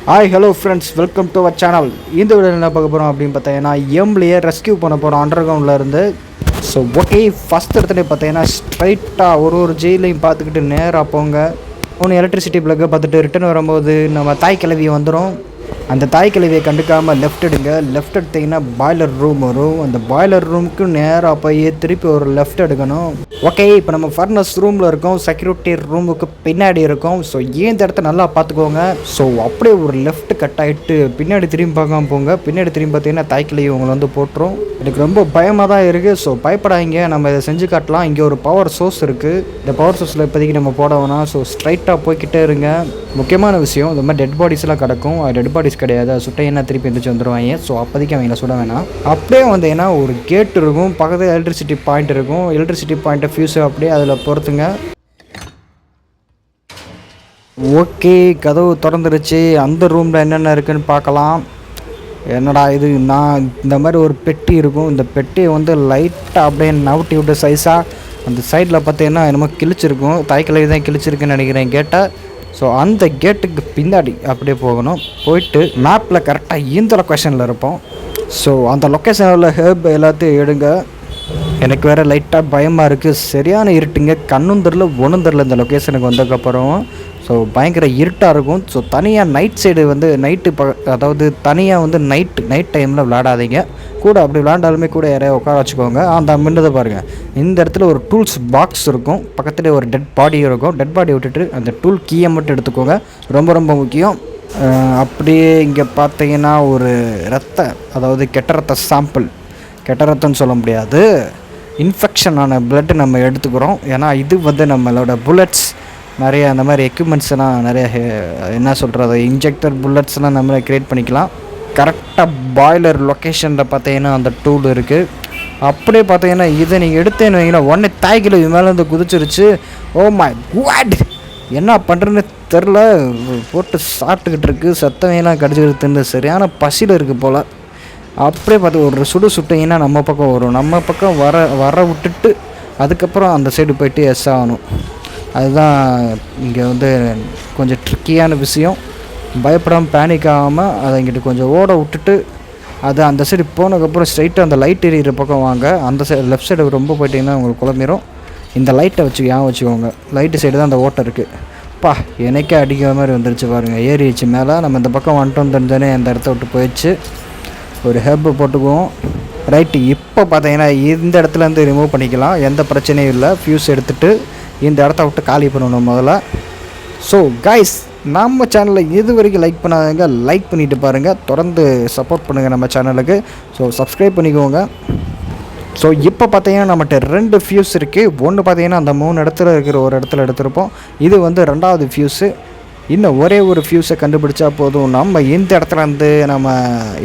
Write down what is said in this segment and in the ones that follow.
Hi hello friends, welcome to our channel. இந்த வீடியோவில் என்ன பார்க்க போகிறோம் அப்படின்னு பார்த்தீங்கன்னா, எம்லேயே ரெஸ்கியூ பண்ண போகிறோம் அண்டர் கிரவுண்டில் இருந்து. ஸோ ஓகே, ஃபஸ்ட் இடத்துல பார்த்தீங்கன்னா ஸ்ட்ரைட்டாக ஒரு ஜெயிலையும் பார்த்துக்கிட்டு நேராக போங்க. எலக்ட்ரிசிட்டி பிளக்கை பார்த்துட்டு ரிட்டன் வரும்போது நம்ம தாய் கிளவி வந்துடும். அந்த தாய் கிளவியை கண்டுக்காமல் லெஃப்ட் எடுங்க. லெஃப்ட் எடுத்திங்கன்னா பாய்லர் ரூம் வரும். அந்த பாய்லர் ரூமுக்கு நேராக போய் திருப்பி ஒரு லெஃப்ட் எடுக்கணும். ஓகே, இப்போ நம்ம ஃபர்னஸ் ரூமில் இருக்கோம். செக்யூரிட்டி ரூமுக்கு பின்னாடி இருக்கும். ஸோ இந்த இடத்த நல்லா பார்த்துக்கோங்க. ஸோ அப்படியே ஒரு லெஃப்ட் கட் ஆகிட்டு பின்னாடி திரும்பி பார்க்காம போங்க. பின்னாடி திரும்பி பார்த்தீங்கன்னா தாய் கிளவி உங்களை வந்து போட்டுரும். எனக்கு ரொம்ப பயமாக தான் இருக்குது. ஸோ பயப்படாதீங்க, நம்ம இதை செஞ்சு காட்டலாம். இங்கே ஒரு பவர் சோர்ஸ் இருக்குது. இந்த பவர் சோர்ஸில் இப்போதைக்கு நம்ம போட வேணாம். ஸோ ஸ்ட்ரைட்டாக போய்கிட்டே இருங்க. முக்கியமான விஷயம், இந்த மாதிரி டெட் பாடிஸ்லாம் கிடக்கும். டெட் பாடிஸ் கிடையாது, சுட்டையனா திருப்பி எந்திரிச்சு வந்துடுவாங்க. ஸோ அப்போதைக்கு அவங்கள சுட வேணாம். அப்படியே வந்தீங்கன்னா ஒரு கேட் இருக்கும், பக்கத்தில் எலக்ட்ரிசிட்டி பாயிண்ட் இருக்கும். எலக்ட்ரிசிட்டி பாயிண்ட்டை ஃபியூஸை அப்படியே அதில் பொறுத்துங்க. ஓகே, கதவு திறந்துருச்சு. அந்த ரூமில் என்னென்ன இருக்குதுன்னு பார்க்கலாம். என்னடா இது, நான் இந்த மாதிரி ஒரு பெட்டி இருக்கும். இந்த பெட்டியை வந்து லைட்டாக அப்படியே நவுட்டி விட்டு சைஸாக அந்த சைடில் பார்த்தீங்கன்னா என்னமோ கிழிச்சிருக்கும். தாய்க்கிழவி தான் கிழிச்சிருக்குன்னு நினைக்கிறேன் கேட்டை. ஸோ அந்த கேட்டுக்கு பின்னாடி அப்படியே போகணும். போயிட்டு மேப்பில் கரெக்டாக இந்த லொக்கேஷனில் இருப்போம். ஸோ அந்த லொக்கேஷனில் ஹெர்ப் எல்லாத்தையும் எடுங்க. எனக்கு வேறு லைட்டாக பயமாக இருக்குது. சரியான இருட்டுங்க, கண்ணும் தெரில ஒன்றும் தெரில இந்த லொக்கேஷனுக்கு வந்ததுக்கப்புறம். ஸோ பயங்கர இருட்டாக இருக்கும். ஸோ தனியாக நைட் சைடு வந்து அதாவது தனியாக வந்து நைட் டைமில் விளையாடாதீங்க. கூட அப்படி விளையாண்டாலுமே கூட யாரையா உட்கார வச்சுக்கோங்க. அந்த மின்னதை பாருங்கள், இந்த இடத்துல ஒரு டூல்ஸ் பாக்ஸ் இருக்கும். பக்கத்துலேயே ஒரு டெட் பாடி இருக்கும். டெட் பாடி விட்டுட்டு அந்த டூல் கீயை மட்டும் எடுத்துக்கோங்க, ரொம்ப ரொம்ப முக்கியம். அப்படியே இங்கே பார்த்தீங்கன்னா ஒரு அதாவது கெட்ட ரத்த சாம்பிள். கெட்ட ரத்தம்னு சொல்ல முடியாது, இன்ஃபெக்ஷனான பிளட்டு நம்ம எடுத்துக்கிறோம். ஏன்னா இது வந்து நம்மளோட புல்லட்ஸ் நிறைய அந்த மாதிரி எக்யூப்மெண்ட்ஸ்லாம் நிறைய என்ன சொல்கிறது, இன்ஜெக்டர் புல்லட்ஸ்லாம் நம்மளே க்ரியேட் பண்ணிக்கலாம். கரெக்டாக பாய்லர் லொக்கேஷனில் பார்த்தீங்கன்னா அந்த டூல் இருக்குது. அப்படியே பார்த்தீங்கன்னா இதை நீங்கள் எடுத்தேன்னு வைங்கன்னா உடனே தாய்க்கில் மேலே வந்து குதிச்சிருச்சு. ஓ மை காட், என்ன பண்ணுறதுன்னு தெரில, போட்டு சாப்பிட்டுக்கிட்டு இருக்குது. சத்தமையெல்லாம் கடிச்சிக்கிட்டு தின்னு சரியான பசியில் இருக்குது போல். அப்படியே பார்த்து ஒரு சுட்டிங்கன்னா நம்ம பக்கம் வரும். நம்ம பக்கம் வர விட்டுட்டு அதுக்கப்புறம் அந்த சைடு போய்ட்டு எஸ் ஆகணும். அதுதான் இங்கே வந்து கொஞ்சம் ட்ரிக்கியான விஷயம். பயப்படாமல் பேனிக் ஆகாமல் அதை இங்கிட்ட கொஞ்சம் ஓட விட்டுட்டு அது அந்த சைடு போனதுக்கப்புறம் ஸ்ட்ரைட்டாக அந்த லைட் எரியிற பக்கம் வாங்க. அந்த சைடு லெஃப்ட் சைடு ரொம்ப போயிட்டிங்கன்னா உங்களுக்கு குழம்பிடும். இந்த லைட்டை வச்சுக்கோங்க. லைட்டு சைடு தான் அந்த ஓட்டை இருக்குது. எனக்கே அடிக்கிற மாதிரி வந்துருச்சு பாருங்கள், ஏறிச்சு மேலே. நம்ம இந்த பக்கம் வந்துட்டோம் தெரிஞ்சானே அந்த இடத்த விட்டு போயிடுச்சு. ஒரு ஹெப் போட்டுக்குவோம். ரைட்டு, இப்போ பார்த்தீங்கன்னா இந்த இடத்துலேருந்து ரிமூவ் பண்ணிக்கலாம், எந்த பிரச்சனையும் இல்லை. ஃபியூஸ் எடுத்துகிட்டு இந்த இடத்த விட்டு காலி பண்ணணும் முதல்ல. ஸோ கைஸ், நம்ம சேனலில் இது வரைக்கும் லைக் பண்ணாதவங்க லைக் பண்ணிவிட்டு பாருங்கள். தொடர்ந்து சப்போர்ட் பண்ணுங்கள் நம்ம சேனலுக்கு. ஸோ சப்ஸ்கிரைப் பண்ணிக்கோங்க. ஸோ இப்போ பார்த்தீங்கன்னா நம்மகிட்ட 2 ஃபியூஸ் இருக்குது. ஒன்று பார்த்தீங்கன்னா அந்த 3 இடத்துல இருக்கிற ஒரு இடத்துல எடுத்திருப்போம். இது வந்து 2வது ஃபியூஸு. இன்னும் ஒரே ஒரு ஃபியூஸை கண்டுபிடிச்சா போதும், நம்ம இந்த இடத்துல இருந்து நம்ம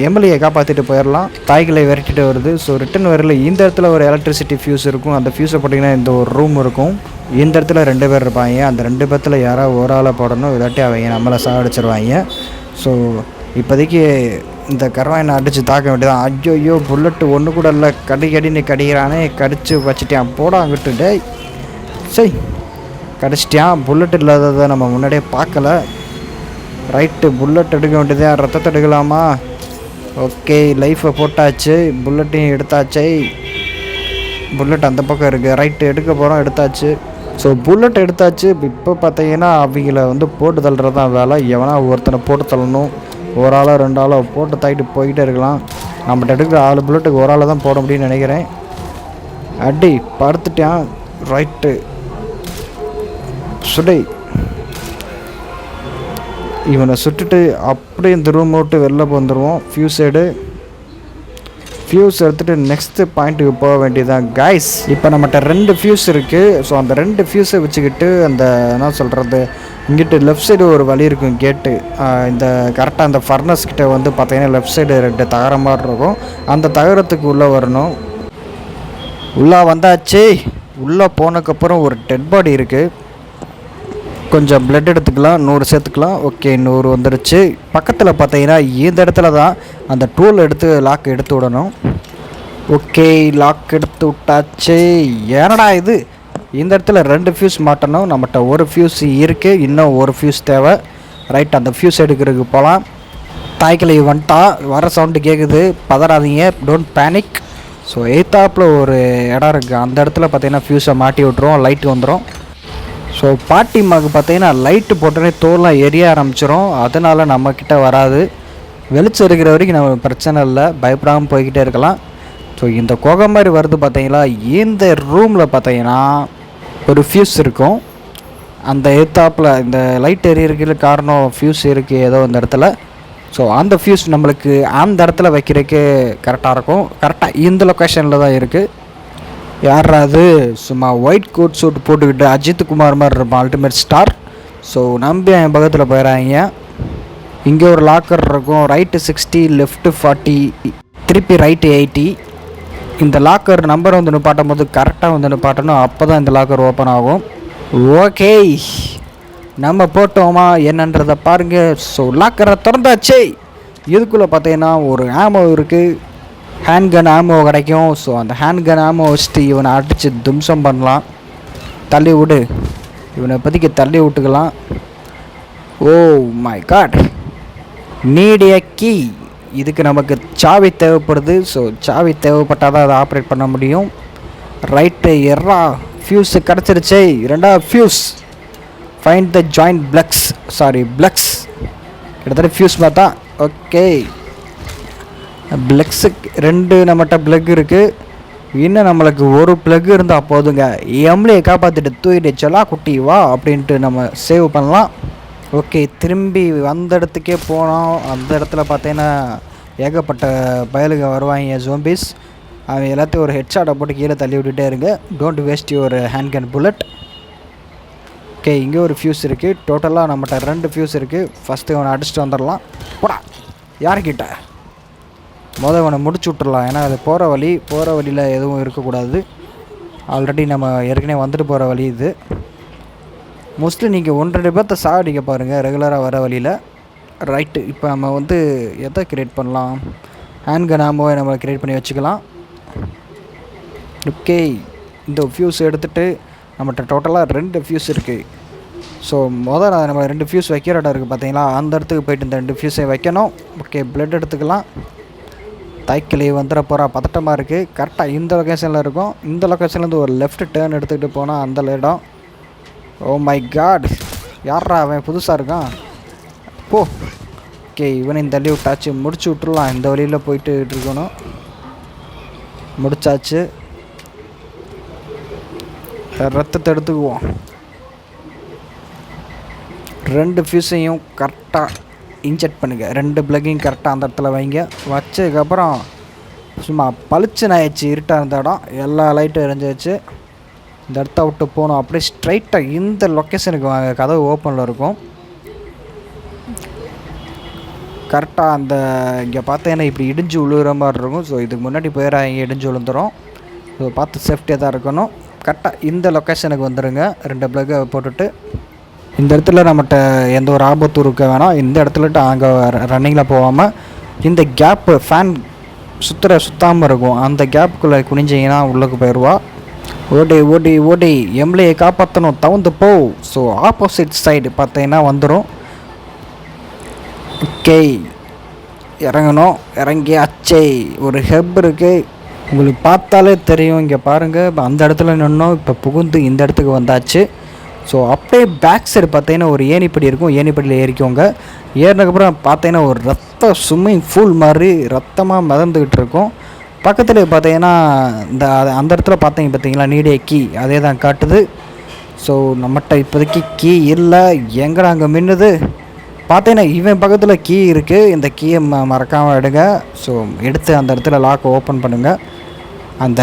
எம்எல்ஏ காப்பாற்றிட்டு போயிடலாம். தாய்களை விரட்டிட்டு வருது. ஸோ ரிட்டன் வரல. இந்த இடத்துல ஒரு எலக்ட்ரிசிட்டி ஃபியூஸ் இருக்கும். அந்த ஃபியூஸை போட்டிங்கன்னா இந்த ஒரு ரூம் இருக்கும். இந்த இடத்துல 2 பேர் இருப்பாங்க. அந்த 2 பேர்த்தில் யாராவது ஒரு ஆளை போடணும், இல்லாட்டி அவங்க நம்மளை சாடிச்சிருவாங்க. ஸோ இப்போதைக்கு இந்த கரவாயினை அடித்து தாக்க வேண்டியதான். ஐயோ, புல்லட்டு ஒன்று கூட இல்லை, கடின்னு கடிக்கிறானே, கடிச்சு வச்சுட்டான். போட அங்கிட்டு டே, சரி கடிச்சிட்டான். புல்லட் இல்லாததை நம்ம முன்னாடியே பார்க்கல. ரைட்டு, புல்லட் எடுக்க வேண்டியதா, ரத்தத்தை எடுக்கலாமா? ஓகே, லைஃப்பை போட்டாச்சு, புல்லட்டையும் எடுத்தாச்சு. புல்லட் அந்த பக்கம் இருக்குது. ரைட்டு, எடுக்க போகிறோம், எடுத்தாச்சு. ஸோ புல்லட் எடுத்தாச்சு. இப்போ பார்த்தீங்கன்னா அவங்கள வந்து போட்டு தள்ளுறது தான் வேலை. எவனா ஒருத்தனை போட்டு தள்ளணும். ஒரு ஆளோ 2 ஆளோ போட்டு தாக்கிட்டு போய்கிட்டே இருக்கலாம். நம்மகிட்ட எடுக்கிற 4 புல்லட்டுக்கு ஒரு ஆளை தான் போட முடியும்னு நினைக்கிறேன். அடி படுத்துட்டான். ரைட்டு, சுடை. இவனை சுட்டுட்டு அப்படியே இந்த ரூம் விட்டு வெளில வந்துடுவோம். ஃபியூஸ் எடுத்துகிட்டு நெக்ஸ்ட்டு பாயிண்ட்டுக்கு போக வேண்டியதான் கைஸ். இப்போ நம்மகிட்ட 2 ஃபியூஸ் இருக்குது. ஸோ அந்த 2 ஃபியூஸை வச்சுக்கிட்டு அந்த என்ன சொல்கிறது, இங்கிட்டு லெஃப்ட் சைடு ஒரு வழி இருக்கும், கேட்டு. இந்த கரெக்டாக அந்த ஃபர்னஸ் கிட்ட வந்து பார்த்தீங்கன்னா லெஃப்ட் சைடு 2 தகரம் மாதிரி இருக்கும். அந்த தகரத்துக்கு உள்ளே வரணும். உள்ளே வந்தாச்சு. உள்ளே போனதுக்கப்புறம் ஒரு டெட் பாடி இருக்குது. கொஞ்சம் பிளட் எடுத்துக்கலாம், 100 சேர்த்துக்கலாம். ஓகே, 100 வந்துடுச்சு. பக்கத்தில் பார்த்தீங்கன்னா இந்த இடத்துல தான் அந்த டூல் எடுத்து லாக் எடுத்து விடணும். ஓகே, லாக் எடுத்து விட்டாச்சு. ஏனடா இது, இந்த இடத்துல 2 ஃபியூஸ் மாட்டணும். நம்மகிட்ட ஒரு ஃபியூஸ் இருக்குது, இன்னும் ஒரு ஃபியூஸ் தேவை. ரைட் அந்த ஃபியூஸ் எடுக்கிறதுக்கு போகலாம். தாய்க்கிளை வந்துட்டா, வர சவுண்டு கேட்குது, பதறாதீங்க, டோன்ட் பேனிக். ஸோ எய்த்தாப்பில் ஒரு இடம் இருக்குது, அந்த இடத்துல பார்த்தீங்கன்னா ஃபியூஸை மாட்டி விட்ருவோம், லைட்டு வந்துடும். ஸோ பாட்டிமாவுக்கு பார்த்தீங்கன்னா லைட்டு போட்டோன்னே தோல்லாம் எரிய ஆரம்பிச்சிடும், அதனால் நம்மக்கிட்ட வராது. வெளிச்சம் இருக்கிற வரைக்கும் நம்ம பிரச்சனை இல்லை, பயப்படாமல் போய்கிட்டே இருக்கலாம். ஸோ இந்த குகை மாதிரி வருது பார்த்தீங்களா, இந்த ரூமில் பார்த்தீங்கன்னா ஒரு ஃபியூஸ் இருக்கும். அந்த எய்த்தாப்பில் இந்த லைட் எரியறதுக்கு காரணம் ஃபியூஸ் இருக்குது ஏதோ இந்த இடத்துல. ஸோ அந்த ஃபியூஸ் நம்மளுக்கு அந்த இடத்துல வைக்கிறதுக்கு கரெக்டாக இருக்கும். கரெக்டாக இந்த லொக்கேஷனில் தான் இருக்குது. யாராவது சும்மா ஒயிட் கோட் சூட் போட்டுக்கிட்டு அஜித் குமார் மாதிரி இருப்பான், அல்டிமேட் ஸ்டார். ஸோ நம்பி என் பக்கத்தில் போயிடறாங்க. இங்கே ஒரு லாக்கர் இருக்கும், ரைட்டு 60, லெஃப்ட்டு 40, திருப்பி ரைட்டு 80. இந்த லாக்கர் நம்பர் வந்து நிப்பாட்டும் போது கரெக்டாக வந்து நிப்பாட்டணும், அப்போ தான் இந்த லாக்கர் ஓப்பன் ஆகும். ஓகே, நம்ம போட்டோமா என்னன்றதை பாருங்கள். ஸோ லாக்கரை திறந்தாச்சு. இதுக்குள்ளே பார்த்தீங்கன்னா ஒரு ஆமோ இருக்குது, ஹேண்ட் கன் ஆமோ கிடைக்கும். ஸோ அந்த ஹேண்ட் கன் ஆமோ வச்சுட்டு இவனை அடித்து தும்சம் பண்ணலாம். தள்ளி விடு, இவனை பற்றிக்கு தள்ளி விட்டுக்கலாம். Oh my god, need a key. இதுக்கு நமக்கு சாவி தேவைப்படுது. ஸோ சாவி தேவைப்பட்டால் தான் அதை ஆப்ரேட் பண்ண முடியும். ரைட்டு எர்ரா, ஃபியூஸு கிடச்சிருச்சே, ரெண்டாவது fuse. Find the joint plugs, sorry plugs, கிட்டத்தட்ட ஃபியூஸ் பார்த்தா. ஓகே, பிளக்ஸுக்கு 2 நம்மகிட்ட ப்ளக் இருக்குது. இன்னும் நம்மளுக்கு ஒரு ப்ளக் இருந்தால் போதுங்க, எம்லையை காப்பாற்றிட்டு தூக்கிட்டு செல்லா குட்டி வா அப்படின்ட்டு நம்ம சேவ் பண்ணலாம். ஓகே, திரும்பி வந்த இடத்துக்கே போனோம். அந்த இடத்துல பார்த்தீங்கன்னா ஏகப்பட்ட பயலுங்க வருவாங்க, ஜோம்பிஸ். அவன் எல்லாத்தையும் ஒரு ஹெட்ஷாட்டை போட்டு கீழே தள்ளி விட்டுட்டே இருங்க. Don't waste your hand gun bullet. Okay, இங்கே ஒரு ஃபியூஸ் இருக்குது. டோட்டலாக நம்மகிட்ட 2 ஃபியூஸ் இருக்குது. ஃபஸ்ட்டு அவனை அடிச்சுட்டு வந்துடலாம். போடா, யார்கிட்ட இவனை முடிச்சு விட்டுறலாம். ஏன்னா அது போகிற வழியில் எதுவும் இருக்கக்கூடாது. ஆல்ரெடி நம்ம ஏற்கனவே வந்துட்டு போகிற வழி இது. மோஸ்ட்லி நீங்கள் 1-2 பேர்த்த சாடிக்க பாருங்கள் ரெகுலராக வர வழியில். ரைட்டு, இப்போ நம்ம வந்து எதை க்ரியேட் பண்ணலாம், ஹேண்ட் கன் ஆமோவை நம்ம க்ரியேட் பண்ணி வச்சுக்கலாம். ஓகே, இந்த ஃபியூஸ் எடுத்துகிட்டு நம்மகிட்ட டோட்டலாக 2 ஃபியூஸ் இருக்குது. ஸோ நம்ம 2 ஃபியூஸ் வைக்கிற இடம் இருக்குது பார்த்தீங்களா, அந்த இடத்துக்கு போய்ட்டு இந்த 2 ஃபியூஸை வைக்கணும். ஓகே, பிளட் எடுத்துக்கலாம். தைக்கிளி வந்துட போகிறா, பதட்டமாக இருக்குது. கரெக்டாக இந்த லொக்கேஷனில் இருக்கும். இந்த லொக்கேஷன்லேருந்து ஒரு லெஃப்ட் டேர்ன் எடுத்துக்கிட்டு போனால் அந்த இடம். ஓ மை காட், யாரா அவன் புதுசாக இருக்கான், போ. ஓகே, இவனையும் தள்ளி விட்டாச்சு, முடிச்சு விட்டுருலாம். இந்த வழியில் போயிட்டு இருக்கணும். முடிச்சாச்சு. ரத்தத்தை எடுத்துக்குவோம். 2 ஃபியூஸையும் கரெக்டாக இன்ஜெக்ட் பண்ணுங்கள். 2 ப்ளக்கையும் கரெக்டாக அந்த இடத்துல வைங்க. வச்சதுக்கப்புறம் சும்மா பளிச்சுன்னு ஆயிடுச்சு, இருட்டாக இருந்த இடம், எல்லா லைட்டும் எரிஞ்சிச்சு. இந்த இடத்த விட்டு போகணும். அப்படியே ஸ்ட்ரைட்டாக இந்த லொக்கேஷனுக்கு வாங்க, கதவு ஓப்பனில் இருக்கும். கரெக்டாக அந்த இங்கே பார்த்தீங்கன்னா இப்படி இடிஞ்சு விழுகிற மாதிரி இருக்கும். ஸோ இதுக்கு முன்னாடி போயிடாங்க, இடிஞ்சு விழுந்துடும். ஸோ பார்த்து சேஃப்டியாக தான் இருக்கணும். கரெக்டாக இந்த லொக்கேஷனுக்கு வந்துடுங்க. 2 ப்ளக்கை போட்டுட்டு இந்த இடத்துல நம்மகிட்ட எந்த ஒரு ஆபத்தும் இருக்க வேணாம். இந்த இடத்துல அங்கே ரன்னிங்கில் போகாமல் இந்த கேப்பு ஃபேன் சுத்தாமல் இருக்கும், அந்த கேப்புக்குள்ளே குனிஞ்சிங்கன்னா உள்ளுக்கு போயிடுவா. ஓடி எம்லையை காப்பாற்றணும், தவுந்து போ. ஸோ ஆப்போசிட் சைடு பார்த்தீங்கன்னா வந்துடும். ஓகே, இறங்கணும். இறங்கி அச்சே ஒரு ஹெப் இருக்குது, உங்களுக்கு பார்த்தாலே தெரியும். இங்கே பாருங்கள், அந்த இடத்துல நின்னோம், இப்போ புகுந்து இந்த இடத்துக்கு வந்தாச்சு. ஸோ அப்படியே பேக் சைடு பார்த்தீங்கன்னா ஒரு ஏணிப்படி இருக்கும், ஏணிப்படியில் ஏறிக்கோங்க. ஏறினதுக்கப்புறம் பார்த்தீங்கன்னா ஒரு ரத்த ஸ்விம்மிங் பூல் மாதிரி ரத்தமாக மிதந்துக்கிட்டு இருக்கும். பக்கத்தில் பார்த்தீங்கன்னா அந்த இடத்துல பார்த்தீங்களா நீடே கீ, அதே தான் காட்டுது. ஸோ நம்மகிட்ட இப்போதைக்கு கீ இல்லை. எங்கடா அங்கே மின்னுது பார்த்தீங்கன்னா இவன் பக்கத்தில் கீ இருக்குது. இந்த கீயை மறக்காமல் எடுங்க. ஸோ எடுத்து அந்த இடத்துல லாக்கை ஓப்பன் பண்ணுங்கள். அந்த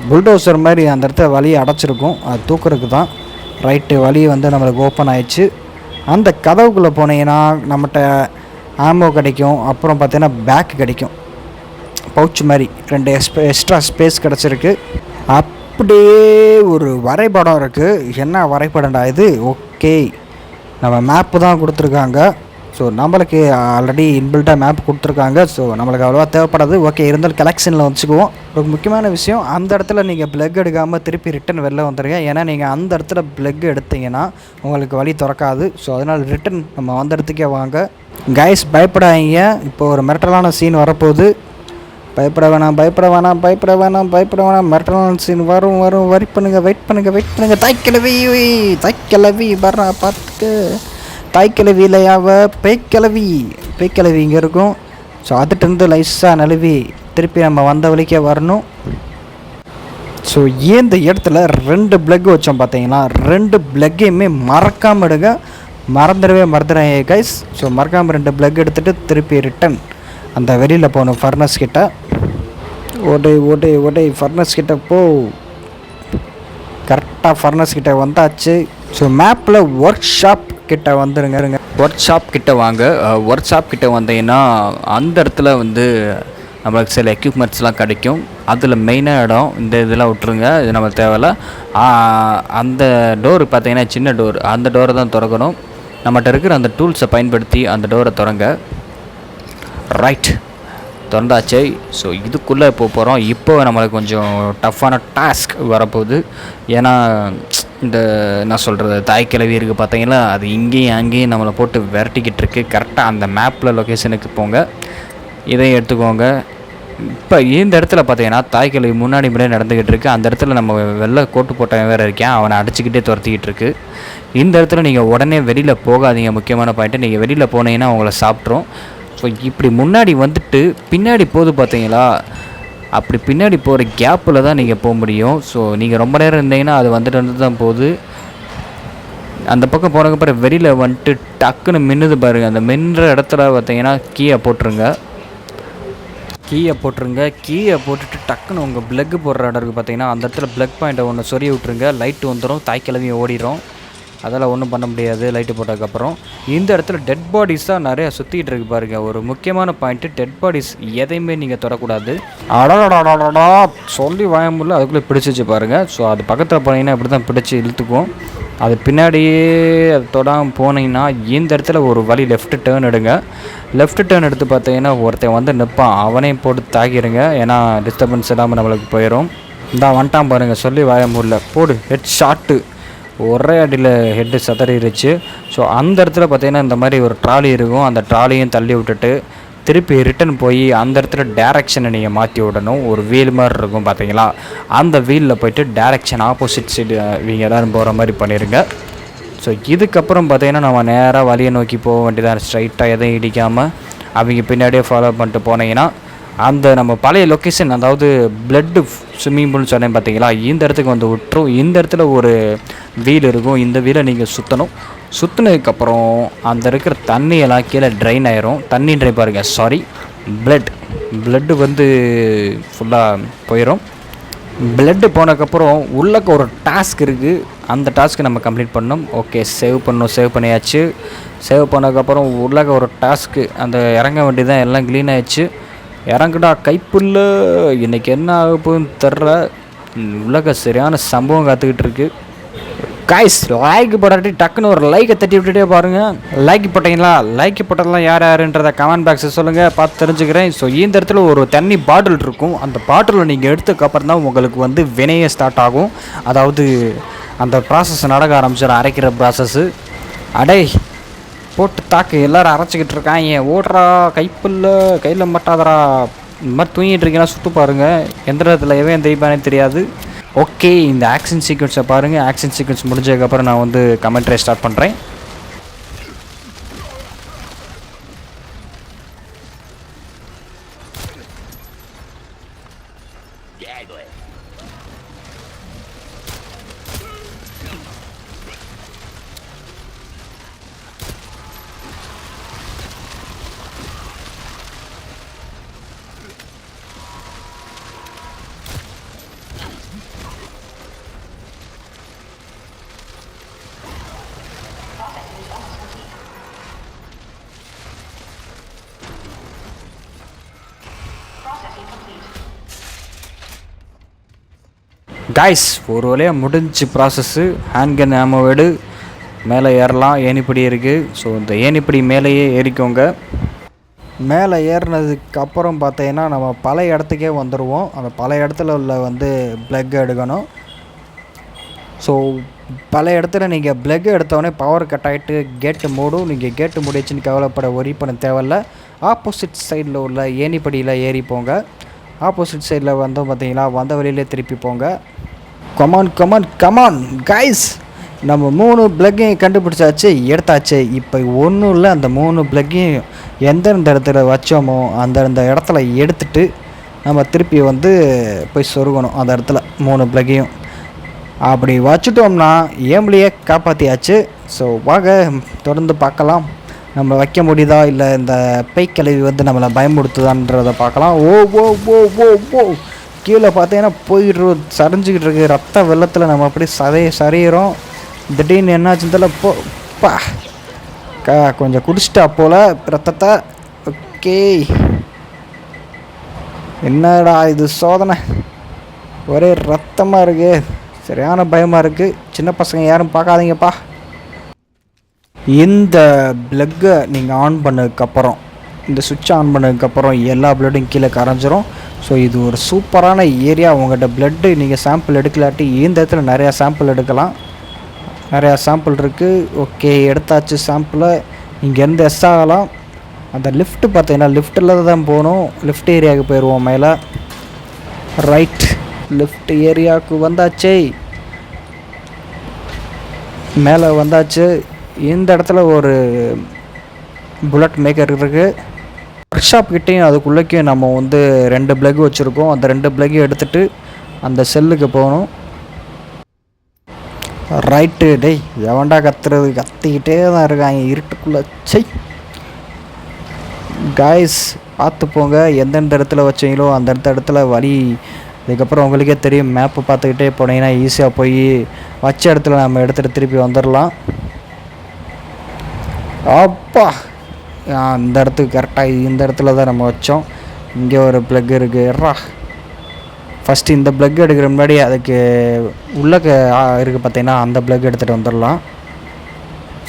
புல்டோசர் மாதிரி அந்த இடத்துல வழியை அடைச்சிருக்கும், அது தூக்குறதுக்கு தான். ரைட்டு, வழி வந்து நம்மளுக்கு ஓப்பன் ஆயிடுச்சு. அந்த கதவுக்குள்ளே போனீங்கன்னா நம்மகிட்ட ஆமோ கிடைக்கும். அப்புறம் பார்த்தீங்கன்னா பேக் கிடைக்கும், பவுச் மாதிரி 2 எக்ஸ்ட்ரா ஸ்பேஸ் கிடச்சிருக்கு. அப்படியே ஒரு வரைபடம் இருக்குது. என்ன வரைபடம்டா இது? ஓகே, நம்ம மேப்பு தான் கொடுத்துருக்காங்க. ஸோ நம்மளுக்கு ஆல்ரெடி இன்பில்ட்டாக மேப் கொடுத்துருக்காங்க. ஸோ நம்மளுக்கு அவ்வளோவா தேவைப்படாது. ஓகே, இருந்தாலும் கலெக்ஷனில் வச்சுக்குவோம். ஒரு முக்கியமான விஷயம், அந்த இடத்துல நீங்கள் ப்ளக் எடுக்காமல் திருப்பி ரிட்டன் வெளில வந்துடுங்க. ஏன்னா நீங்கள் அந்த இடத்துல ப்ளக் எடுத்தீங்கன்னா உங்களுக்கு வழி திறக்காது. ஸோ அதனால் ரிட்டன் நம்ம வந்த இடத்துக்கே வாங்க. கைஸ், பயப்படாதீங்க. இப்போ ஒரு மிரட்டலான சீன் வரப்போகுது. பயப்பட வேணாம், பயப்பட வேணாம், பயப்பட வேணாம், பயப்பட வேணாம். மிரட்டலான சீன் வரும். வெயிட் பண்ணுங்கள். தாய்க்கிழவி வர்றா பார்த்துட்டு. தாய்க்கிழவி இல்லையாவ பேய்க்கிழவி இங்கே இருக்கும். ஸோ அதுகிட்டருந்து லைஸாக நழுவி திருப்பி நம்ம வந்த வழிக்கே வரணும். ஸோ இந்த இடத்துல 2 ப்ளக் வச்சோம் பார்த்தீங்கன்னா, 2 ப்ளக்கையுமே மறக்காமல் எடுங்க. மறந்துடுறேன் கைஸ். ஸோ மறக்காமல் 2 ப்ளக் எடுத்துகிட்டு திருப்பி ரிட்டன் அந்த வெளியில் போகணும் ஃபர்னஸ் கிட்ட. ஓடே ஃபர்னஸ் கிட்ட போ. கரெக்டாக ஃபர்னஸ் கிட்ட வந்தாச்சு. ஸோ மேப்பில் ஒர்க் ஷாப் கிட்ட வந்துருங்க. ஒர்க் ஷாப் கிட்ட வாங்க. ஒர்க் ஷாப் கிட்ட வந்தீங்கன்னா அந்த இடத்துல வந்து நம்மளுக்கு சில எக்யூப்மெண்ட்ஸ்லாம் கிடைக்கும். அதில் மெயினாக இடம் இந்த இதெல்லாம் விட்ருங்க, இது நம்மளுக்கு தேவையில்ல. அந்த டோர் பார்த்தீங்கன்னா சின்ன டோர், அந்த டோரை தான் திறக்கணும். நம்மகிட்ட இருக்கிற அந்த டூல்ஸை பயன்படுத்தி அந்த டோரை திறங்க. ரைட், திறந்தாச்சு. ஸோ இதுக்குள்ளே போகிறோம். இப்போ நம்மளுக்கு கொஞ்சம் டஃப்பான டாஸ்க் வரப்போகுது. ஏன்னா இந்த என்ன சொல்கிறது, தாய்க்கிழவி இருக்குது பார்த்தீங்களா, அது இங்கேயும் அங்கேயும் நம்மளை போட்டு விரட்டிக்கிட்டு இருக்குது. கரெக்டாக அந்த மேப்பில் லொக்கேஷனுக்கு போங்க, இதையும் எடுத்துக்கோங்க. இப்போ இந்த இடத்துல பார்த்தீங்கன்னா தாய்க்கிழவி முன்னாடி நடந்துக்கிட்டு இருக்குது. அந்த இடத்துல நம்ம வெள்ளை கோட்டு போட்டவன் வேறு இருக்கேன், அவனை அடிச்சுக்கிட்டே துரத்திக்கிட்டு இருக்கு. இந்த இடத்துல நீங்கள் உடனே வெளியில் போகாதீங்க. முக்கியமான பாயிண்ட்டு, நீங்கள் வெளியில் போனீங்கன்னா அவங்கள சாப்பிட்றோம். ஸோ இப்படி முன்னாடி வந்துட்டு பின்னாடி போகுது பார்த்தீங்களா, அப்படி பின்னாடி போகிற கேப்பில் தான் நீங்கள் போக முடியும். ஸோ நீங்கள் ரொம்ப நேரம் இருந்தீங்கன்னா அது வந்துட்டு தான் போகுது. அந்த பக்கம் போனதுக்கப்புறம் வெளியில் வந்துட்டு டக்குன்னு மின்னுது பாருங்கள். அந்த மின்னுற இடத்துல பார்த்தீங்கன்னா கீயை போட்டுருங்க. கீயை போட்டுட்டு டக்குன்னு உங்கள் ப்ளக்கு போடுற இடம் இருக்குது பார்த்தீங்கன்னா, அந்த இடத்துல ப்ளக் பாயிண்ட்டை ஒன்று சொரிய விட்ருங்க. லைட்டு வந்துடும், தாய்க்கிழமையும் ஓடிடும். அதெல்லாம் ஒன்றும் பண்ண முடியாது லைட்டு போட்டதுக்கப்புறம். இந்த இடத்துல டெட் பாடிஸ் தான் நிறையா சுற்றிக்கிட்டு இருக்கு பாருங்கள். ஒரு முக்கியமான பாயிண்ட்டு, டெட் பாடிஸ் எதையுமே நீங்கள் தொடக்கூடாது. அடடா சொல்லி வாய முடியல, அதுக்குள்ளே பிடிச்சிச்சு பாருங்கள். ஸோ அது பக்கத்தில் போனீங்கன்னா இப்படி தான் பிடிச்சி இழுத்துக்கும். அது பின்னாடியே அது தொடாமல் போனீங்கன்னா இந்த இடத்துல ஒரு வழி லெஃப்ட் டேர்ன் எடுங்க. லெஃப்ட் டேர்ன் எடுத்து பார்த்தீங்கன்னா ஒருத்தன் வந்து நிற்பான், அவனையும் போட்டு தாக்கிடுங்க. ஏன்னா டிஸ்டர்பன்ஸ் இல்லாமல் நம்மளுக்கு போயிடும். இந்த வந்துட்டான் பாருங்கள், சொல்லி வாய முடியல, போடு ஹெட் ஷாட்டு. ஒரே அடியில் ஹெட்டு சதறிடுச்சு. ஸோ அந்த இடத்துல பார்த்தீங்கன்னா இந்த மாதிரி ஒரு ட்ராலி இருக்கும். அந்த ட்ராலியும் தள்ளி விட்டுட்டு திருப்பி ரிட்டன் போய் அந்த இடத்துல டேரெக்ஷனை நீங்கள் மாற்றி விடணும். ஒரு வீல் மாதிரி இருக்கும் பார்த்தீங்களா, அந்த வீலில் போய்ட்டு டேரெக்ஷன் ஆப்போசிட் சைடு இவங்க எல்லோரும் போகிற மாதிரி பண்ணிடுங்க. ஸோ இதுக்கப்புறம் பார்த்தீங்கன்னா நம்ம நேராக வழியை நோக்கி போக வேண்டியதான். ஸ்ட்ரைட்டாக எதையும் இடிக்காமல் அவங்க பின்னாடியே ஃபாலோ பண்ணிட்டு போனீங்கன்னா அந்த நம்ம பழைய லொக்கேஷன், அதாவது பிளட்டு ஸ்விம்மிங் பூல்னு சொன்னேன் பார்த்தீங்களா, இந்த இடத்துக்கு வந்து விட்டுரும். இந்த இடத்துல ஒரு வீல் இருக்கும், இந்த வீலை நீங்கள் சுற்றணும். சுற்றினதுக்கப்புறம் அந்த இருக்கிற தண்ணியெல்லாம் கீழே ட்ரைன் ஆயிரும். தண்ணி ட்ரை பாருங்கள், சாரி பிளட்டு வந்து ஃபுல்லாக போயிடும். பிளட்டு போனதுக்கப்புறம் உள்ளக்க ஒரு டாஸ்க் இருக்குது, அந்த டாஸ்க்கு நம்ம கம்ப்ளீட் பண்ணணும். ஓகே, சேவ் பண்ணியாச்சு. சேவ் பண்ணதுக்கப்புறம் உள்ளக்க ஒரு டாஸ்க்கு, அந்த இறங்க வேண்டியதான். எல்லாம் க்ளீன் ஆகிடுச்சு. இறங்குடா கைப்புல்ல. இன்றைக்கி என்ன ஆக போகுதுன்னு தெரில. உலக சரியான சம்பவம் காத்துக்கிட்டு இருக்கு. காய்ஸ், லைக் போடாட்டி டக்குன்னு ஒரு லைக்கை தட்டி விட்டுட்டே பாருங்கள். லைக் போட்டிங்களா? லைக் போட்டதெல்லாம் யாருன்றதை கமெண்ட் பாக்ஸில் சொல்லுங்கள், பார்த்து தெரிஞ்சுக்கிறேன். ஸோ இந்த இடத்துல ஒரு தண்ணி பாட்டில் இருக்கும். அந்த பாட்டிலை நீங்கள் எடுத்ததுக்கப்புறம் தான் உங்களுக்கு வந்து வினையே ஸ்டார்ட் ஆகும். அதாவது அந்த ப்ராசஸ் நடக்க ஆரம்பிச்சிடும், அரைக்கிற ப்ராசஸ்ஸு. அடே போட்டு தாக்கு, எல்லோரும் அரைச்சிக்கிட்டு இருக்காங்க. ஓடுறா கைப்புல்ல, கையில் மட்டாதரா. இந்த மாதிரி தூங்கிட்டு இருக்கீங்கன்னா சுற்று பாருங்கள், எந்த இடத்துல எவன் தெய்வானே தெரியாது. ஓகே, இந்த ஆக்ஷன் சீக்வன்ஸை பாருங்கள். ஆக்ஷன் சீக்வன்ஸ் முடிஞ்சதுக்கப்புறம் நான் வந்து கமெண்ட்ரி ஸ்டார்ட் பண்ணுறேன். கைஸ், ஒரு வழியாக முடிஞ்சு ப்ராசஸ்ஸு. ஹேண்ட் கன் ஆமோ எடு, மேலே ஏறலாம். ஏணிப்படி இருக்குது. ஸோ இந்த ஏணிப்படி மேலேயே ஏறிக்கோங்க. மேலே ஏறினதுக்கு அப்புறம் பார்த்தீங்கன்னா நம்ம பழைய இடத்துக்கே வந்துடுவோம். அந்த பழைய இடத்துல உள்ள வந்து ப்ளக் எடுக்கணும். ஸோ பழைய இடத்துல நீங்கள் ப்ளக் எடுத்தோடனே பவர் கட் ஆகிட்டு கேட்டு மூடும். நீங்கள் கேட்டு முடிச்சுன்னு கவலைப்பட ஒரி பண்ண தேவையில்ல. ஆப்போசிட் சைடில் உள்ள ஏணிப்படியில் ஏறி போங்க. ஆப்போசிட் சைடில் வந்து பார்த்தீங்களா, வந்த வழியிலே திருப்பி போங்க. கமான் கமான் கமான் கைஸ், நம்ம 3 ப்ளக்கையும் கண்டுபிடிச்சாச்சு, எடுத்தாச்சு. இப்போ ஒன்றும் இல்லை, அந்த 3 ப்ளக்கையும் எந்தெந்த இடத்துல வச்சோமோ அந்தந்த இடத்துல எடுத்துகிட்டு நம்ம திருப்பி வந்து போய் சொருகணும். அந்த இடத்துல 3 ப்ளக்கையும் அப்படி வச்சுட்டோம்னா ஏம்லேயே காப்பாற்றியாச்சு. ஸோ வாங்க தொடர்ந்து பார்க்கலாம். நம்ம வைக்க முடியுதா இல்லை இந்த பேய்க்கிழவி வந்து நம்மளை பயமுடுத்துதான்றதை பார்க்கலாம். ஓ ஓ ஓ ஓ ஓ கீழே பார்த்தீங்கன்னா போயிடுறோம், சரிஞ்சிக்கிட்டு இருக்கு. ரத்த வெள்ளத்தில் நம்ம அப்படி சரியிறோம். திடீர்னு என்னாச்சுன்னு தெரியல. பா கொஞ்சம் குடிச்சிட்டா போல் ரத்தத்தை. ஓகே, என்னடா இது சோதனை, ஒரே ரத்தமாக இருக்குது, சரியான பயமாக இருக்குது. சின்ன பசங்க யாரும் பார்க்காதீங்கப்பா. இந்த ப்ளக்கை நீங்கள் ஆன் பண்ணதுக்கப்புறம், இந்த சுவிட்ச் ஆன் பண்ணதுக்கப்புறம் எல்லா ப்ளட்டும் கீழே கரைஞ்சிரும். ஸோ இது ஒரு சூப்பரான ஏரியா. உங்கள்கிட்ட ப்ளட்டு நீங்கள் சாம்பிள் எடுக்கலாட்டி இந்த இடத்துல நிறையா சாம்பிள் எடுக்கலாம். நிறையா சாம்பிள் இருக்குது. ஓகே, எடுத்தாச்சு சாம்பிளை. இங்கேருந்து எஸ் ஆகலாம். அந்த லிஃப்ட்டு பார்த்தீங்கன்னா லிஃப்ட்டில் தான் போகணும். லிஃப்ட் ஏரியாவுக்கு போயிடுவோம். மேலே ரைட், லிஃப்ட் ஏரியாவுக்கு வந்தாச்சே, மேலே வந்தாச்சு. இந்த இடத்துல ஒரு புல்லட் மேக்கர் இருக்குது. ஒர்க் ஷாப் கிட்டேயும் அதுக்குள்ளேயும் நம்ம வந்து 2 ப்ளக் வச்சுருக்கோம். அந்த 2 ப்ளக்கையும் எடுத்துகிட்டு அந்த செல்லுக்கு போகணும். ரைட்டு, டேய் எவன்டா கத்துறது, கத்திக்கிட்டே தான் இருக்காங்க இருட்டுக்குள்ளே. சை காய்ஸ், பார்த்து போங்க. எந்தெந்த இடத்துல வச்சிங்களோ அந்த இடத்துல வழி. அதுக்கப்புறம் உங்களுக்கே தெரியும், மேப்பு பார்த்துக்கிட்டே போனீங்கன்னா ஈஸியாக போய் வச்ச இடத்துல நம்ம எடுத்துகிட்டு திருப்பி வந்துடலாம். அப்பா, இந்த இடத்துக்கு கரெக்டாக இந்த இடத்துல தான் நம்ம வச்சோம். இங்கே ஒரு ப்ளக் இருக்குறா. ஃபஸ்ட்டு இந்த ப்ளக் எடுக்கிற முன்னாடி அதுக்கு உள்ள இருக்குது பார்த்தீங்கன்னா, அந்த ப்ளக் எடுத்துகிட்டு வந்துடலாம்.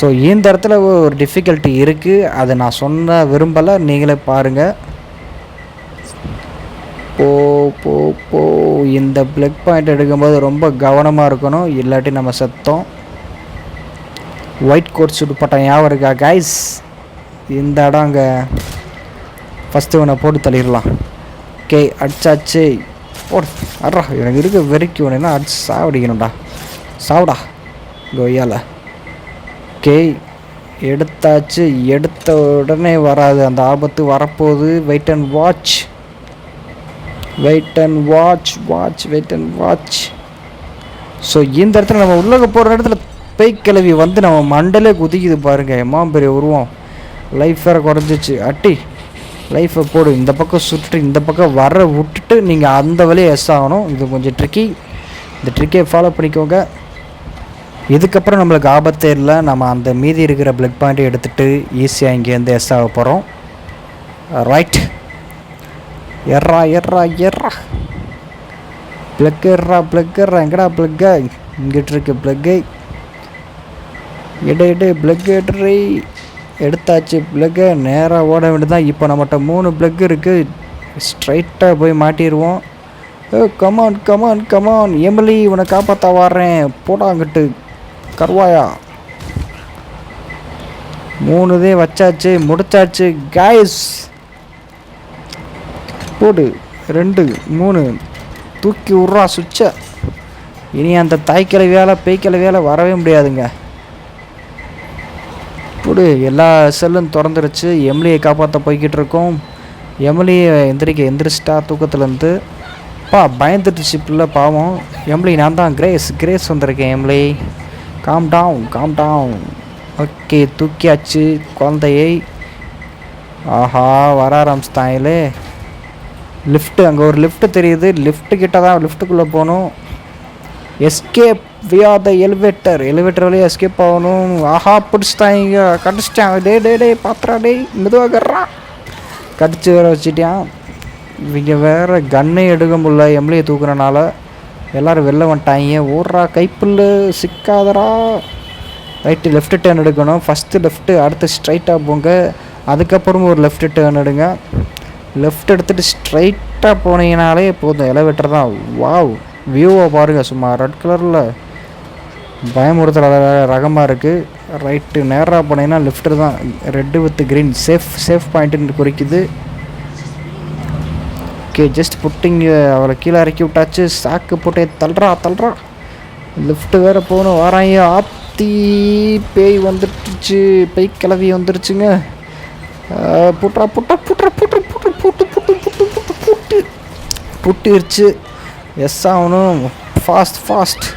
ஸோ இந்த இடத்துல ஒரு டிஃபிகல்ட்டி இருக்குது, அதை நான் சொன்ன விரும்பலை, நீங்களே பாருங்கள். போ போ போ இந்த ப்ளக் பாயிண்ட் எடுக்கும்போது ரொம்ப கவனமாக இருக்கணும், இல்லாட்டி நம்ம செத்தோம். ஒயிட் கோட் சூட் போட்டால் ஞாபகம் இருக்கா கைஸ்? இந்த இடம் அங்கே ஃபஸ்ட்டு இவனை போட்டு தள்ளிடலாம். ஓகே, அடிச்சாச்சு. போடு அட்ரா, எனக்கு இருக்க வெறிக்கு வேணுன்னா அடிச்சு சாவடிக்கணும்டா. சாவுடா கொய்யால. ஓகே, எடுத்தாச்சு. எடுத்த உடனே வராது, அந்த ஆபத்து வரப்போகுது. Wait and watch, wait and watch, watch, wait and watch. So இந்த இடத்துல நம்ம உள்ளே போகிற இடத்துல பேய்க்கிழவி வந்து நம்ம மண்டலே குதிக்குது பாருங்கள். எம்மா பெரிய உருவம். லைஃப் வேறு குறைஞ்சிச்சு. அட்டி லைஃப்பை போடு. இந்த பக்கம் சுட்டு இந்த பக்கம் வர விட்டுட்டு நீங்கள் அந்த வழியை எஸ் ஆகணும். இது கொஞ்சம் ட்ரிக்கி, இந்த ட்ரிக்கை ஃபாலோ பண்ணிக்கோங்க. இதுக்கப்புறம் நம்மளுக்கு ஆபத்தே இல்லை. நம்ம அந்த மீதி இருக்கிற ப்ளக் பாயிண்ட்டை எடுத்துகிட்டு ஈஸியாக இங்கேருந்து எஸ் ஆக போகிறோம். ரைட், எர்றா எர்றா எர்றா, ப்ளக் எர்றா ப்ளக் எர்றா. எங்கடா ப்ளக்கை? இங்கிட்டு இருக்கு ப்ளக்கை. எடு ப்ளக் எடுறி. எடுத்தாச்சு ப்ளக்கை. நேராக ஓட வேண்டியதான். இப்போ நம்மகிட்ட 3 ப்ளக் இருக்குது. ஸ்ட்ரைட்டாக போய் மாட்டிடுவோம். கமான் கமான் கமான் எமிலி, உன்னை காப்பாற்ற வர்றேன், போடாங்கிட்டு கருவாயா. 3 வச்சாச்சு, முடிச்சாச்சு காய்ஸ். போடு 2 3 தூக்கி விட்றா சுவிட்சை. இனி அந்த தாய்க்கிழை வேலை பேய்க்கிழை வேலை வரவே முடியாதுங்க. போடு, எல்லா செல்லும் திறந்துருச்சு. எமிலியை காப்பாற்ற போய்கிட்டு இருக்கோம். எமிலியை எந்திரிச்சிட்டா தூக்கத்துலேருந்து. பயந்துட்டுச்சு பிள்ளை பாவம். எமிலி, நான் தான் கிரேஸ் வந்திருக்கேன். Emily, calm down. ஓகே, தூக்கியாச்சு குழந்தையை. ஆஹா, வர ஆரம்பிச்சிட்டாங்களே. லிஃப்ட்டு, அங்கே ஒரு லிஃப்ட்டு தெரியுது. லிஃப்ட்டு கிட்ட தான், லிஃப்ட்டுக்குள்ளே போகணும். எஸ்கேப் வியா த எலிவேட்டர் வழியாக எஸ்கேப் ஆகணும். ஆஹா, பிடிச்சிட்டாங்க, கடிச்சிட்டான். டே பாத்திரா, டே மெதுவாகறா. கடிச்சு வேற வச்சுட்டான். இவங்க வேறு கன்னே எடுக்க முடியல எம்எல்ஏ தூக்குறனால. எல்லோரும் வெளில வந்துட்டாங்க. ஓடுறா கைப்புல், சிக்காதரா. ரைட்டு லெஃப்ட் டேர்ன் எடுக்கணும். ஃபஸ்ட்டு லெஃப்ட்டு, அடுத்து ஸ்ட்ரைட்டாக போங்க. அதுக்கப்புறம் ஒரு லெஃப்ட் டேர்ன் எடுங்க. லெஃப்ட் எடுத்துகிட்டு ஸ்ட்ரைட்டாக போனீங்கனாலே போதும், எலவேட்டர் தான். வாவ், வியூவை பாருங்கள், சும்மா ரெட் கலரில் பயமுறுத்துற ரகமாக இருக்குது. ரைட்டு நேராக போனீங்கன்னா லெஃப்ட்டு தான், ரெட்டு வித் க்ரீன் சேஃப் பாயிண்ட்டுன்னு குறிக்குது. Okay, just putting. அவளை கீழே இறக்கி விட்டாச்சு. சாக்கு போட்டே தள்ளுறா. லெஃப்ட்டு வேறு போகணும். வாராங்க. ஆப்தி பேய் வந்துடுச்சு, பேய் கிளவி வந்துருச்சுங்க. புட்டிருச்சு. எஸ் ஆகணும். ஃபாஸ்ட்.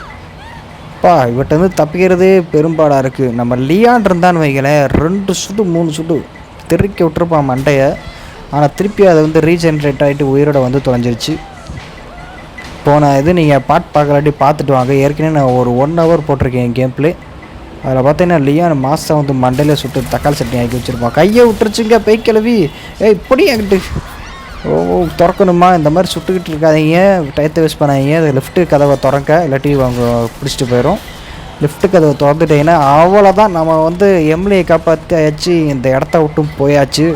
இவட்ட வந்து தப்பிக்கிறதே பெரும்பாடாக இருக்குது. நம்ம லியான் இருந்தான்னு வைங்களேன், 2 சுட்டு 3 சுட்டு தெறிக்க விட்டுருப்பான் மண்டையை. ஆனால் திருப்பி அதை வந்து ரீஜென்ரேட் ஆகிட்டு உயிரோட வந்து தொலைஞ்சிருச்சு. போன இது நீங்கள் பார்க்கலாட்டி பார்த்துட்டு வாங்க. ஏற்கனவே நான் ஒரு 1 hour போட்டிருக்கேன் என் கேம் பிளே. அதில் பார்த்தீங்கன்னா லியான் மாதம் வந்து மண்டையில் சுட்டு தக்காளி சட்னி ஆக்கி வச்சுருப்பான். கையை விட்டுருச்சுங்க பேய் கிளவி. இப்படி என்கிட்ட திறக்கணுமா? இந்த மாதிரி சுட்டுக்கிட்டு இருக்காதீங்க, டயத்தை வேஸ்ட் பண்ணாதீங்க. அது லெஃப்ட்டு கதவை திறக்க, இல்லாட்டி அவங்க பிடிச்சிட்டு போயிடும். லெஃப்ட்டு கதவை திறந்துட்டீங்கன்னா அவ்வளோதான். நம்ம வந்து எம்எல்ஏ காப்பாற்றியாச்சு, இந்த இடத்த விட்டும் போயாச்சு.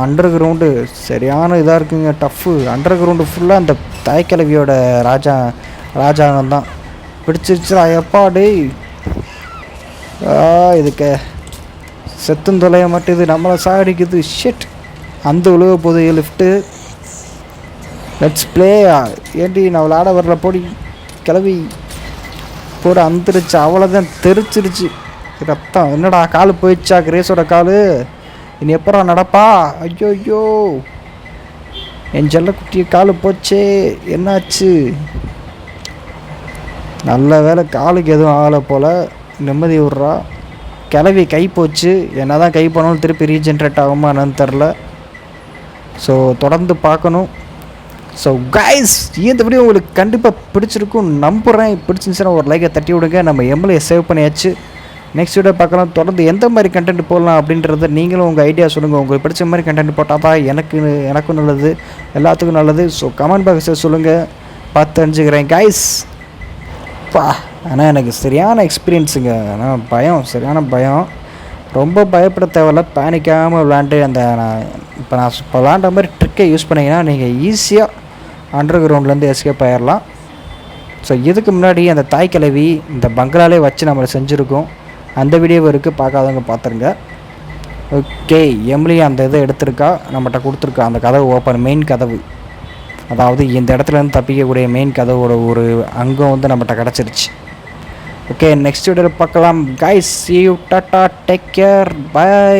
அண்டர் கிரவுண்டு சரியான இதாக இருக்குங்க, டஃப்பு. அண்டர் கிரவுண்டு ஃபுல்லாக அந்த தாய்க்கிழவியோட ராஜாங்கம் தான். பிடிச்சிருச்சா எப்பாடி? இதுக்கு செத்தும் தொலைய மாட்டேது, நம்மளை சாடிக்குது. ஷிட், அந்த உழுவ போது லிஃப்ட்டு. Let's play. ஏண்டி நான் விளாட வரல, போடி கிளவி போட. அந்துருச்சு, அவ்வளோதான், தெரிச்சிருச்சு ரத்தம். என்னடா கால் போயிடுச்சா கிரேஸோட கால்? இனி எப்படா நடப்பா? ஐயோ, என் செல்லக்குட்டிய காலு போச்சே, என்னாச்சு? நல்ல வேலை காலுக்கு எதுவும் ஆகலை போல், நிம்மதி விட்றா. கிளவி கை போச்சு. என்ன தான் கை போனாலும் திருப்பி ரீஜென்ரேட் ஆகுமா என்னன்னு தெரில. ஸோ தொடர்ந்து பார்க்கணும். ஸோ கைஸ், இந்த வீடியோ உங்களுக்கு கண்டிப்பாக பிடிச்சிருக்கும் நம்புகிறேன். பிடிச்சிருந்துச்சுன்னா ஒரு லைக்கை தட்டி விடுங்க. நம்ம எம்எல்ஏ சேவ் பண்ணியாச்சு. நெக்ஸ்ட் வீடியோ பார்க்கலாம். தொடர்ந்து எந்த மாதிரி கண்டென்ட் போடலாம் அப்படின்றத நீங்களும் உங்கள் ஐடியா சொல்லுங்கள். உங்களுக்கு பிடிச்ச மாதிரி கண்டென்ட் போட்டால் தான் எனக்கும் நல்லது, எல்லாத்துக்கும் நல்லது. ஸோ கமெண்ட் பாக்ஸில் சொல்லுங்கள், பார்த்து தெரிஞ்சுக்கிறேன் கைஸ். ஆனால் எனக்கு சரியான எக்ஸ்பீரியன்ஸுங்க. ஆனால் பயம், சரியான பயம். ரொம்ப பயப்பட தேவையில்ல, பேனிக்காமல் விளாண்டு அந்த இப்போ விளாண்ட மாதிரி ட்ரிக்கை யூஸ் பண்ணிங்கன்னா நீங்கள் ஈஸியாக அண்டர் கிரவுண்ட்லேருந்து எஸ்கேப் ஆகிடலாம். ஸோ இதுக்கு முன்னாடி அந்த தாய் கிழவி இந்த பங்களாலே வச்சு நம்மளை செஞ்சுருக்கோம். அந்த வீடியோ இருக்குது, பார்க்காதவங்க பார்த்துருங்க. ஓகே, எம்லி அந்த இதை எடுத்திருக்கா, நம்மகிட்ட கொடுத்துருக்கா. அந்த கதவு ஓப்பன், மெயின் கதவு, அதாவது இந்த இடத்துலேருந்து தப்பிக்கக்கூடிய மெயின் கதவோட ஒரு அங்கம் வந்து நம்மகிட்ட கிடச்சிருச்சு. ஓகே, நெக்ஸ்ட் வீடியோவில் பார்க்கலாம் கைஸ். see you, டாட்டா, டேக் கேர், பை.